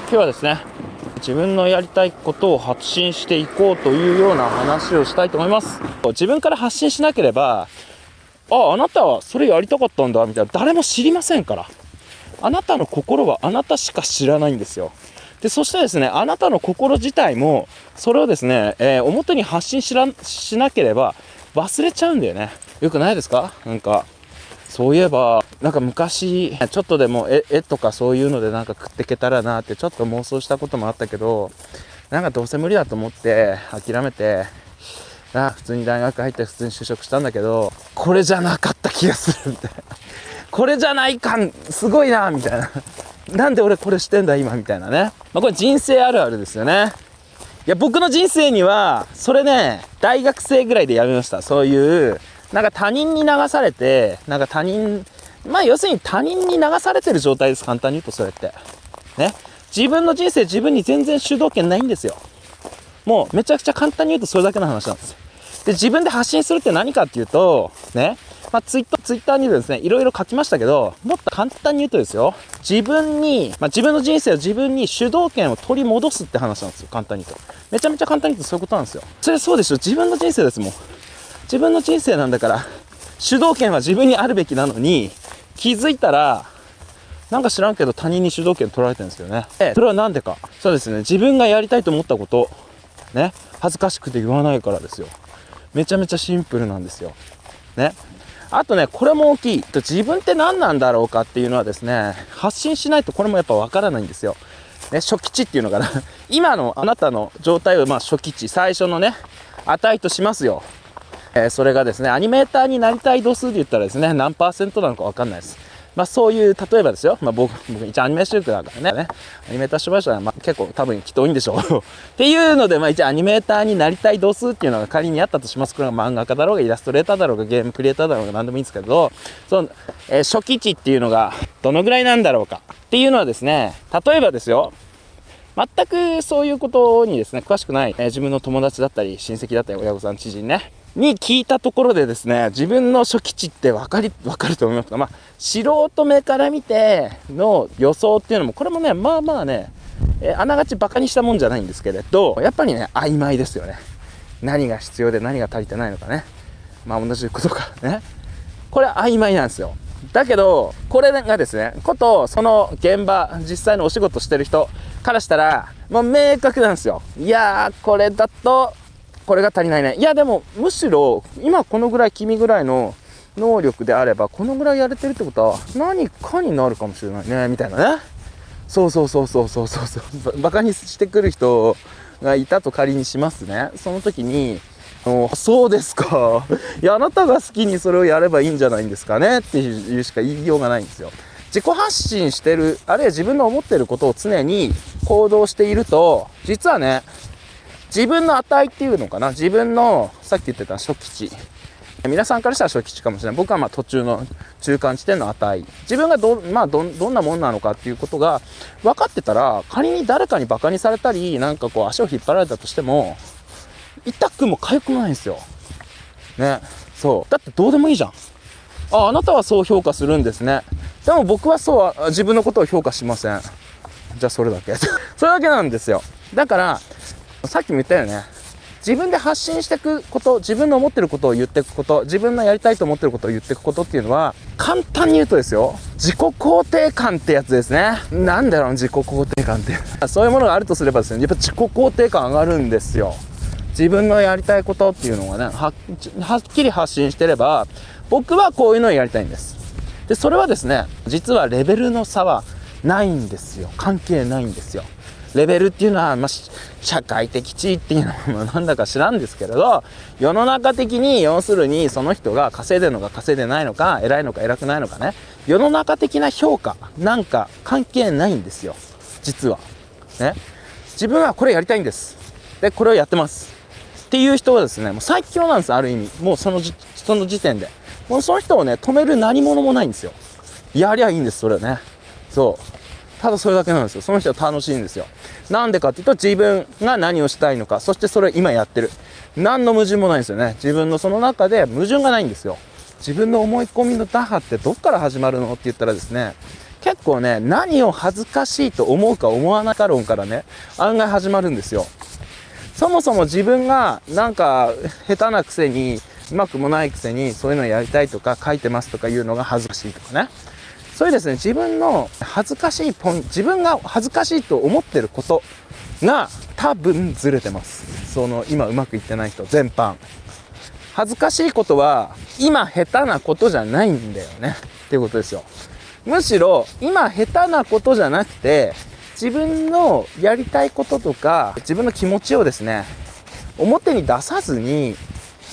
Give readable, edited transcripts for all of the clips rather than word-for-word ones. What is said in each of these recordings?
今日はですね、自分のやりたいことを発信していこうというような話をしたいと思います。自分から発信しなければ、あなたはそれやりたかったんだみたいな、誰も知りませんから。あなたの心はあなたしか知らないんですよ。で、そしてですね、あなたの心自体もそれをですね、表に発信しなければ忘れちゃうんだよね。よくないですか？なんかそういえばなんか昔ちょっとでも絵とかそういうのでなんか食っていけたらなってちょっと妄想したこともあったけど、なんかどうせ無理だと思って諦めて、普通に大学入って普通に就職したんだけど、これじゃなかった気がするみたいな。これじゃないかん、すごいなみたいな。なんで俺これしてんだ今みたいなね。これ人生あるあるですよね。いや、僕の人生にはそれね、大学生ぐらいでやめました。そういうなんか他人に流されて、なんか要するに他人に流されてる状態です。簡単に言うとそれってね、自分の人生自分に全然主導権ないんですよ。もうめちゃくちゃ簡単に言うとそれだけの話なんですよ。で、自分で発信するって何かっていうとね、ツイッターにですね、いろいろ書きましたけど、もっと簡単に言うとですよ、自分の人生を自分に主導権を取り戻すって話なんですよ。簡単に言うと、めちゃめちゃ簡単に言うとそういうことなんですよ。それそうでしょ、自分の人生ですもん。自分の人生なんだから主導権は自分にあるべきなのに、気づいたらなんか知らんけど他人に主導権取られてるんですよね。それはなんでか。そうですね、自分がやりたいと思ったことね、恥ずかしくて言わないからですよ。めちゃめちゃシンプルなんですよね。あとね、これも大きい。自分って何なんだろうかっていうのはですね、発信しないとこれもやっぱ分からないんですよ。ね、初期値っていうのかな。今のあなたの状態を初期値、最初のね、値としますよ。それがですね、アニメーターになりたい度数で言ったらですね、何%なのか分かんないです。そういう、例えばですよ、僕一応アニメーションだからね、アニメーター障害者は結構多分きっと多いんでしょうっていうので、一応アニメーターになりたい度数っていうのが仮にあったとします。これが漫画家だろうがイラストレーターだろうがゲームクリエイターだろうが何でもいいんですけど、その、初期値っていうのがどのぐらいなんだろうかっていうのはですね、例えばですよ、全くそういうことにですね詳しくない、自分の友達だったり親戚だったり親御さん知人ねに聞いたところでですね、自分の初期値って分かると思いますが、素人目から見ての予想っていうのもこれもね、あながちバカにしたもんじゃないんですけれど、やっぱりね曖昧ですよね。何が必要で何が足りてないのかね、同じことかね、これは曖昧なんですよ。だけどこれがですね、その現場実際のお仕事してる人からしたらもう明確なんですよ。いやー、これだとこれが足りないね。いやでもむしろ今このぐらい君ぐらいの能力であればこのぐらいやれてるってことは何かになるかもしれないねみたいなね。そうバカにしてくる人がいたと仮にしますね。その時にそうですかいや、あなたが好きにそれをやればいいんじゃないんですかねっていうしか言いようがないんですよ。自己発信してる、あるいは自分の思ってることを常に行動していると、実はね、自分の値っていうのかな、自分のさっき言ってた初期値、皆さんからしたら初期値かもしれない。僕は途中の中間地点の値、自分がどんなもんなのかっていうことが分かってたら、仮に誰かにバカにされたりなんか足を引っ張られたとしても痛くも痒くもないんですよね。そうだってどうでもいいじゃん。あなたはそう評価するんですね。でも僕はそう自分のことを評価しません。じゃあそれだけそれだけなんですよ。だからさっきも言ったよね、自分で発信していくこと、自分の思ってることを言っていくこと、自分のやりたいと思ってることを言っていくことっていうのは、簡単に言うとですよ、自己肯定感ってやつですね。なんだろう、自己肯定感ってそういうものがあるとすればですね、やっぱ自己肯定感上がるんですよ。自分のやりたいことっていうのがね、はっきり発信してれば、僕はこういうのをやりたいんです。でそれはですね、実はレベルの差はないんですよ。関係ないんですよ。レベルっていうのは、社会的地位っていうのはなんだか知らんですけれど、世の中的に要するにその人が稼いでるのか稼いでないのか、偉いのか偉くないのかね、世の中的な評価なんか関係ないんですよ。実はね、自分はこれやりたいんです。でこれをやってますっていう人はですね、もう最強なんです。ある意味もうその時点でもうその人をね止める何者もないんですよ。やりゃいいんです。それはね、ただそれだけなんですよ。その人は楽しいんですよ。なんでかっていうと、自分が何をしたいのか、そしてそれを今やってる、何の矛盾もないんですよね。自分のその中で矛盾がないんですよ。自分の思い込みの打破ってどっから始まるのって言ったらですね、結構ね、何を恥ずかしいと思うか思わないか論からね、案外始まるんですよ。そもそも自分がなんか下手なくせに、うまくもないくせにそういうのやりたいとか書いてますとかいうのが恥ずかしいとかね。そういうですね、自分の恥ずかしい自分が恥ずかしいと思ってることが多分ずれてます。その今うまくいってない人全般。恥ずかしいことは今下手なことじゃないんだよねっていうことですよ。むしろ今下手なことじゃなくて、自分のやりたいこととか自分の気持ちをですね、表に出さずに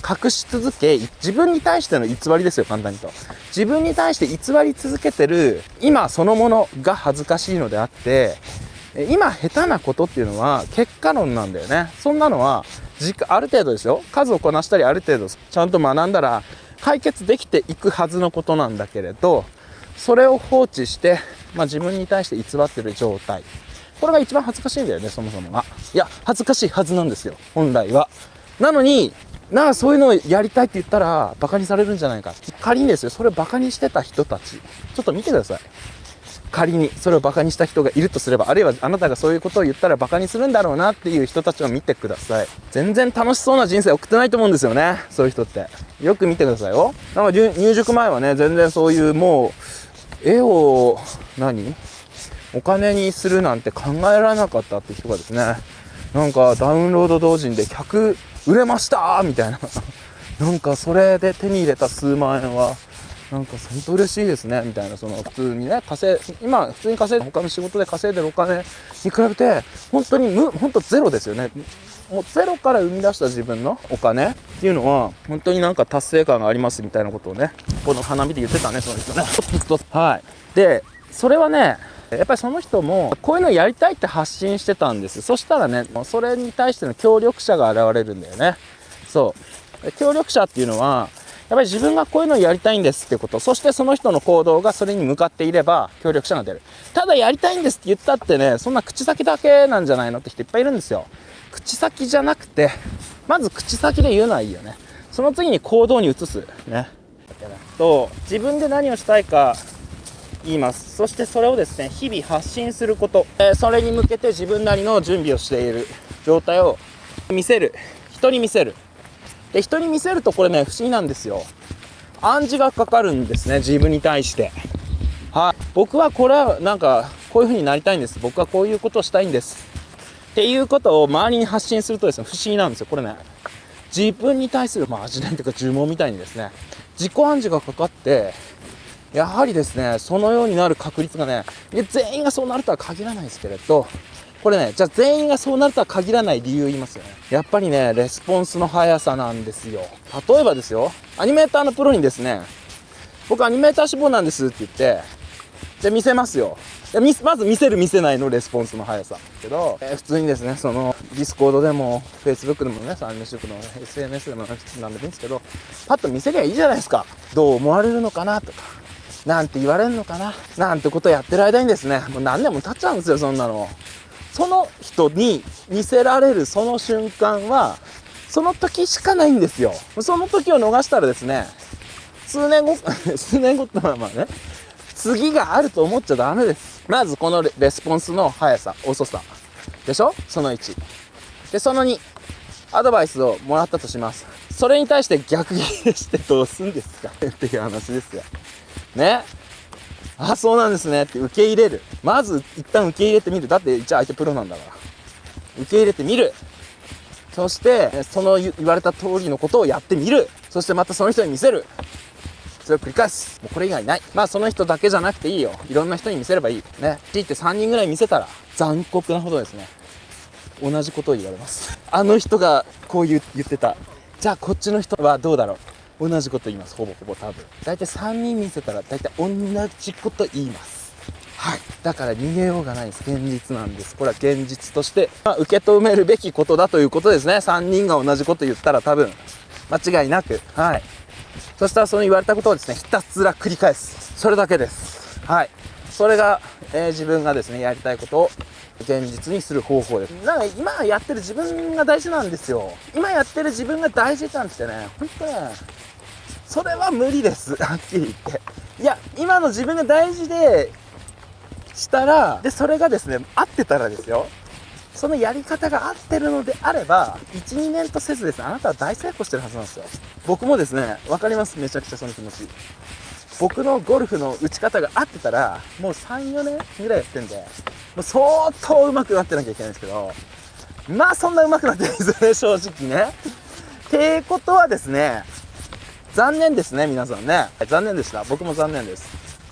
隠し続け、自分に対しての偽りですよ、簡単に言うと。自分に対して偽り続けてる今そのものが恥ずかしいのであって、今下手なことっていうのは結果論なんだよね。そんなのはある程度ですよ、数をこなしたりある程度ちゃんと学んだら解決できていくはずのことなんだけれど、それを放置して、自分に対して偽ってる状態、これが一番恥ずかしいんだよね、そもそもが。いや、恥ずかしいはずなんですよ、本来は。なのにそういうのをやりたいって言ったらバカにされるんじゃないか。仮にですよ、それをバカにしてた人たち、ちょっと見てください。仮にそれをバカにした人がいるとすれば、あるいはあなたがそういうことを言ったらバカにするんだろうなっていう人たちを見てください。全然楽しそうな人生送ってないと思うんですよね、そういう人って。よく見てくださいよ。なんか入塾前はね、全然そういうもう絵をお金にするなんて考えられなかったって人がですね、なんかダウンロード同人で100売れましたみたいななんかそれで手に入れた数万円はなんか本当嬉しいですねみたいな、その普通にね今普通に稼いで他の仕事で稼いでるお金に比べて本当ゼロですよね。もうゼロから生み出した自分のお金っていうのは本当になんか達成感がありますみたいなことをね、この花見で言ってたね、その人ねはい。でそれはね、やっぱりその人もこういうのやりたいって発信してたんです。そしたらね、それに対しての協力者が現れるんだよね。そう協力者っていうのはやっぱり自分がこういうのをやりたいんですってこと、そしてその人の行動がそれに向かっていれば協力者が出る。ただやりたいんですって言ったってね、そんな口先だけなんじゃないのって人いっぱいいるんですよ。口先じゃなくて、まず口先で言うのはいいよね。その次に行動に移すね。自分で何をしたいか言います。そしてそれをですね、日々発信すること、それに向けて自分なりの準備をしている状態を見せる。人に見せる。で、人に見せるとこれね、不思議なんですよ。暗示がかかるんですね、自分に対して。はい。僕はこれはなんかこういう風になりたいんです。僕はこういうことをしたいんです。っていうことを周りに発信するとですね、不思議なんですよ。これね、自分に対する味伝というか呪文みたいにですね、自己暗示がかかって、やはりですね、そのようになる確率がね、全員がそうなるとは限らないですけれど、これね、じゃあ全員がそうなるとは限らない理由を言いますよね。やっぱりね、レスポンスの速さなんですよ。例えばですよ、アニメーターのプロにですね、僕アニメーター志望なんですって言って、じゃあ見せますよ。まず見せる見せないのレスポンスの速さけど、普通にですね、そのディスコードでも Facebook でもね、アニメ職の SNS でもなんでもいいんですけど、パッと見せりゃいいじゃないですか。どう思われるのかなとか、なんて言われるのかななんてことをやってる間にですね、もう何年も経っちゃうんですよ、そんなの。その人に見せられるその瞬間はその時しかないんですよ。その時を逃したらですね、数年後ってのはね、次があると思っちゃダメです。まずこのレスポンスの速さ、遅さでしょ、その1で。その2、アドバイスをもらったとします。それに対して逆ギレしてどうすんですかっていう話ですよね。あ、そうなんですねって受け入れる。まず一旦受け入れてみる。だってじゃあ相手プロなんだから受け入れてみる。そしてその言われた通りのことをやってみる。そしてまたその人に見せる。それを繰り返す。もうこれ以外ない。その人だけじゃなくていいよ。いろんな人に見せればいいね。って3人ぐらい見せたら残酷なほどですね、同じことを言われます。あの人がこう言ってた、じゃあこっちの人はどうだろう、同じこと言います。ほぼ多分大体3人見せたら大体同じこと言います。はい。だから逃げようがないです。現実なんです。これは現実として、受け止めるべきことだということですね。3人が同じこと言ったら多分間違いなく、はい。そしたらその言われたことをですね、ひたすら繰り返す。それだけです。はい。それが、自分がですねやりたいことを現実にする方法です。なんか今やってる自分が大事なんですよ。今やってる自分が大事なんてね、本当ね、それは無理です。はっきり言って。いや、今の自分が大事でしたら、でそれがですね合ってたらですよ、そのやり方が合ってるのであれば 1,2 年とせずですね、あなたは大成功してるはずなんですよ。僕もですね分かります、めちゃくちゃその気持ち。僕のゴルフの打ち方が合ってたらもう 3,4 年ぐらいやってんで、もう相当上手くなってなきゃいけないんですけど、まあそんな上手くなってないですよね、正直ね。ってことはですね、残念ですね皆さんね、残念でした。僕も残念です。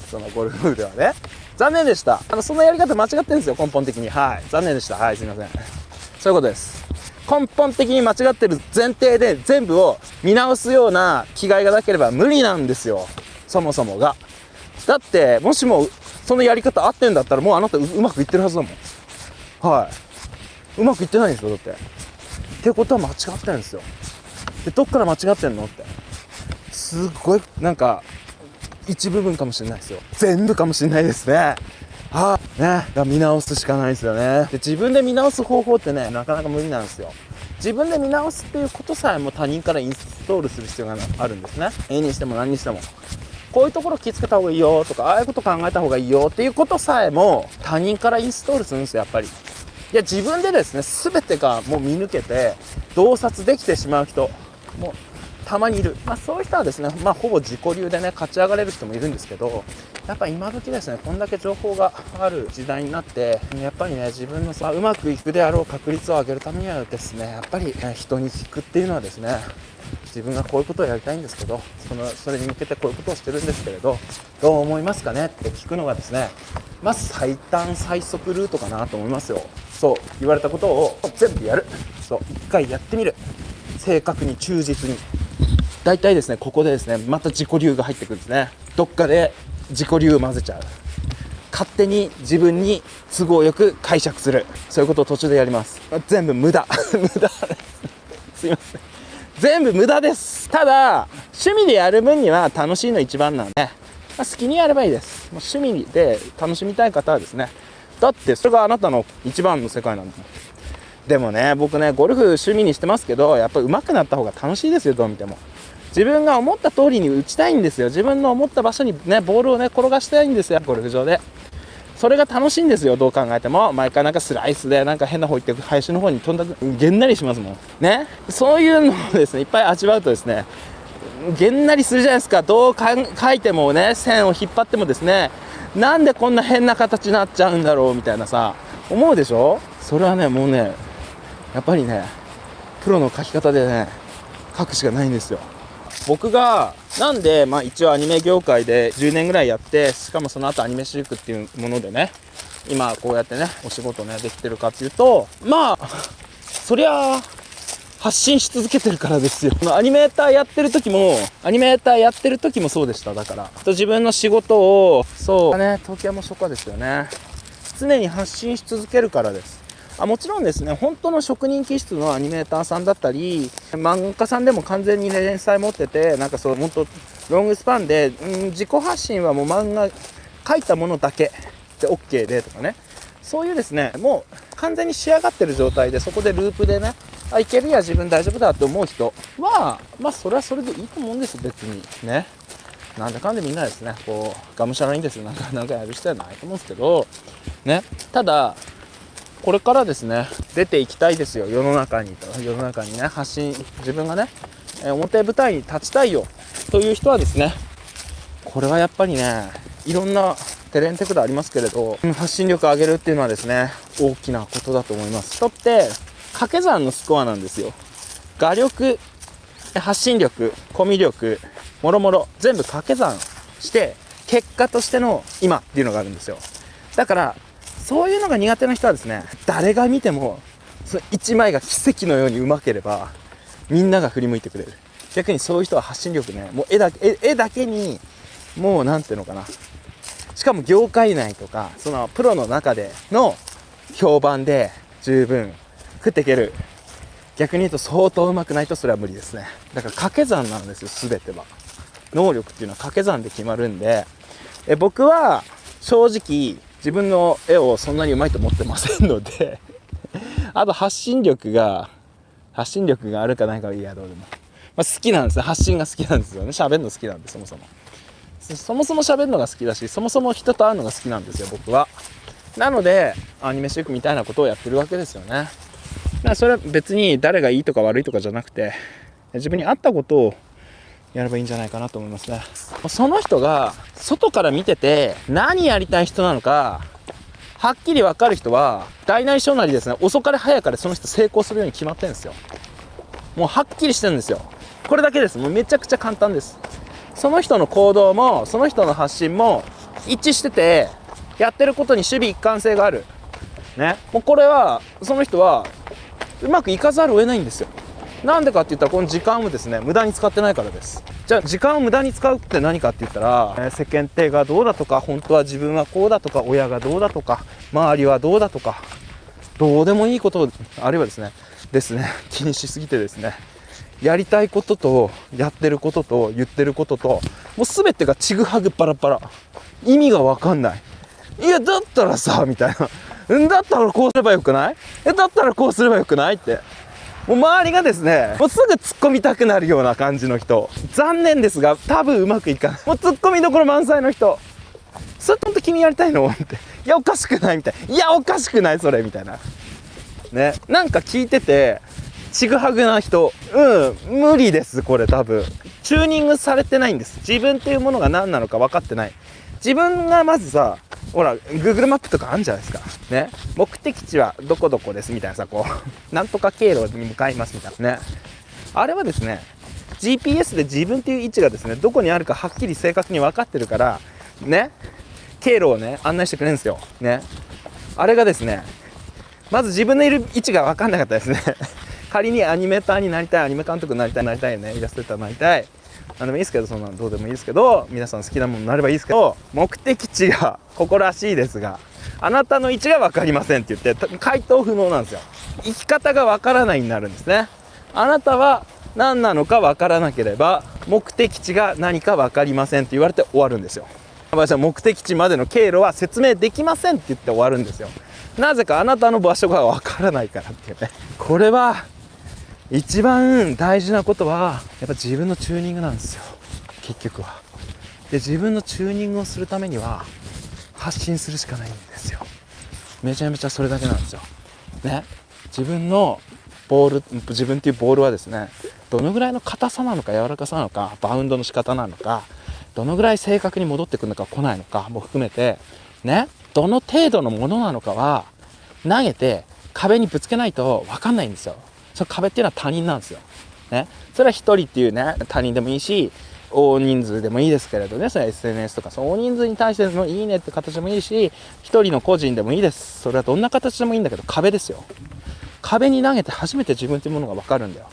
そのゴルフではね残念でした。そのやり方間違ってるんですよ、根本的に。はい、残念でした。はい、すいません。そういうことです。根本的に間違ってる前提で全部を見直すような気概がなければ無理なんですよ、そもそもが。だってもしもそのやり方合ってんだったらもうあなたうまくいってるはずだもん。はい、うまくいってないんですよだって。ってことは間違ってるんですよ。でどっから間違ってんのって、すっごいなんか一部分かもしれないですよ、全部かもしれないですね。はいね、見直すしかないですよね。で自分で見直す方法ってねなかなか無理なんですよ。自分で見直すっていうことさえも他人からインストールする必要があるんですね。絵にしても何にしても、こういうところ気をつけた方がいいよとか、ああいうこと考えた方がいいよっていうことさえも他人からインストールするんですよ、やっぱり。いや自分でですね全てがもう見抜けて洞察できてしまう人もたまにいる。そういう人はですね、ほぼ自己流でね勝ち上がれる人もいるんですけど、やっぱ今時ですね、こんだけ情報がある時代になって、やっぱりね自分のうまくいくであろう確率を上げるためにはですね、やっぱり、人に聞くっていうのはですね、自分がこういうことをやりたいんですけど、それに向けてこういうことをしてるんですけれどどう思いますかねって聞くのがですね、最短最速ルートかなと思いますよ。そう言われたことを全部やる。そう一回やってみる。正確に忠実に。大体ですねここでですねまた自己流が入ってくるんですね。どっかで自己流を混ぜちゃう。勝手に自分に都合よく解釈する。そういうことを途中でやります。全部無駄無駄すいません、全部無駄です。ただ趣味でやる分には楽しいの一番なんで、好きにやればいいです。趣味で楽しみたい方はですね、だってそれがあなたの一番の世界なんだもん。でもね僕ねゴルフ趣味にしてますけど、やっぱり上手くなった方が楽しいですよ。どう見ても自分が思った通りに打ちたいんですよ。自分の思った場所にねボールをね転がしたいんですよ、ゴルフ場で。それが楽しいんですよ、どう考えても。毎回なんかスライスでなんか変な方行って林の方に飛んだげんなりしますもんね。そういうのをですねいっぱい味わうとですね、げんなりするじゃないですか。どう書いてもね、線を引っ張ってもですね、なんでこんな変な形になっちゃうんだろうみたいなさ思うでしょ。それはねもうねやっぱりねプロの書き方でね書くしかないんですよ。僕がなんで一応アニメ業界で10年ぐらいやって、しかもその後アニメ飼育っていうものでね今こうやってねお仕事ねできてるかっていうと、そりゃ発信し続けてるからですよ。アニメーターやってる時もそうでした。だから自分の仕事をそうね、東京もそこですよね、常に発信し続けるからです。もちろんですね、本当の職人気質のアニメーターさんだったり漫画家さんでも完全に連載持ってて、なんかそう本当ロングスパンで、自己発信はもう漫画書いたものだけで OK でとかね、そういうですねもう完全に仕上がってる状態でそこでループでねいけるや自分大丈夫だって思う人はそれはそれでいいと思うんです別にね。なんだかんでみんなですねこうがむしゃらにですねなんかやる必要はないと思うんですけどね。ただこれからですね出ていきたいですよ、世の中にね発信、自分がね表舞台に立ちたいよという人はですね、これはやっぱりねいろんなテレンテクドありますけれど、発信力を上げるっていうのはですね大きなことだと思います。人って掛け算のスコアなんですよ。画力、発信力、コミュ力、もろもろ全部掛け算して結果としての今っていうのがあるんですよ。だからそういうのが苦手な人はですね、誰が見てもその一枚が奇跡のようにうまければみんなが振り向いてくれる。逆にそういう人は発信力ね、もう絵だけにもうなんていうのかな、しかも業界内とかそのプロの中での評判で十分食っていける。逆に言うと相当うまくないとそれは無理ですね。だから掛け算なんですよ、全ては。能力っていうのは掛け算で決まるんで、僕は正直自分の絵をそんなにうまいと思ってませんのであと発信力があるかないかはいやどうでも、好きなんですね。発信が好きなんですよね。喋るの好きなんで、そもそもそもそも喋るのが好きだし、そもそも人と会うのが好きなんですよ、僕は。なのでアニメシェイクみたいなことをやってるわけですよね。だからそれは別に誰がいいとか悪いとかじゃなくて、自分に合ったことをやればいいんじゃないかなと思いますね。その人が外から見てて何やりたい人なのかはっきり分かる人は、大なり小なりですね、遅かれ早かれその人成功するように決まってるんですよ。もうはっきりしてるんですよ。これだけです。もうめちゃくちゃ簡単です。その人の行動もその人の発信も一致してて、やってることに守備一貫性があるね。もうこれはその人はうまくいかざるを得ないんですよ。なんでかって言ったら、この時間をですね無駄に使ってないからです。じゃあ時間を無駄に使うって何かって言ったら、世間体がどうだとか、本当は自分はこうだとか、親がどうだとか、周りはどうだとか、どうでもいいことあるいはですね気にしすぎてですね、やりたいこととやってることと言ってることと、もう全てがちぐはぐパラパラ、意味が分かんない。いやだったらさみたいな、だったらこうすればよくない、だったらこうすればよくないって、もう周りがですね、もうすぐ突っ込みたくなるような感じの人、残念ですが多分うまくいかない。もう突っ込みどころ満載の人、それ本当君やりたいのって、いやおかしくないみたいな、いやおかしくないそれみたいなね、なんか聞いててちぐはぐな人、無理です。これ多分チューニングされてないんです。自分っていうものが何なのか分かってない。自分がまずさ、ほら Google マップとかあるんじゃないですかね、目的地はどこどこですみたいなさ、こうなんとか経路に向かいますみたいなね、あれはですね GPS で自分っていう位置がですねどこにあるかはっきり正確に分かってるからね、経路をね案内してくれるんですよね。あれがですね、まず自分のいる位置が分かんなかったですね仮にアニメーターになりたい、アニメ監督になりたいよね、イラストレーターになりたい、なんでもいいですけど、そんなのどうでもいいですけど、皆さん好きなものになればいいですけど、目的地がここらしいですがあなたの位置が分かりませんって言って回答不能なんですよ。生き方が分からないになるんですね。あなたは何なのか分からなければ目的地が何か分かりませんって言われて終わるんですよ。目的地までの経路は説明できませんって言って終わるんですよ。なぜかあなたの場所が分からないからっていうね。これは一番大事なことはやっぱ自分のチューニングなんですよ、結局は。で自分のチューニングをするためには発信するしかないんですよ。めちゃめちゃそれだけなんですよね。自分のボール、自分っていうボールはですね、どのぐらいの硬さなのか柔らかさなのか、バウンドの仕方なのか、どのぐらい正確に戻ってくるのか来ないのかも含めてね、どの程度のものなのかは投げて壁にぶつけないと分かんないんですよ。その壁っていうのは他人なんですよ、ね、それは一人っていうね他人でもいいし、大人数でもいいですけれどね、それは SNS とかそう大人数に対してのいいねって形でもいいし、一人の個人でもいいです。それはどんな形でもいいんだけど、壁ですよ。壁に投げて初めて自分っていうものが分かるんだよ。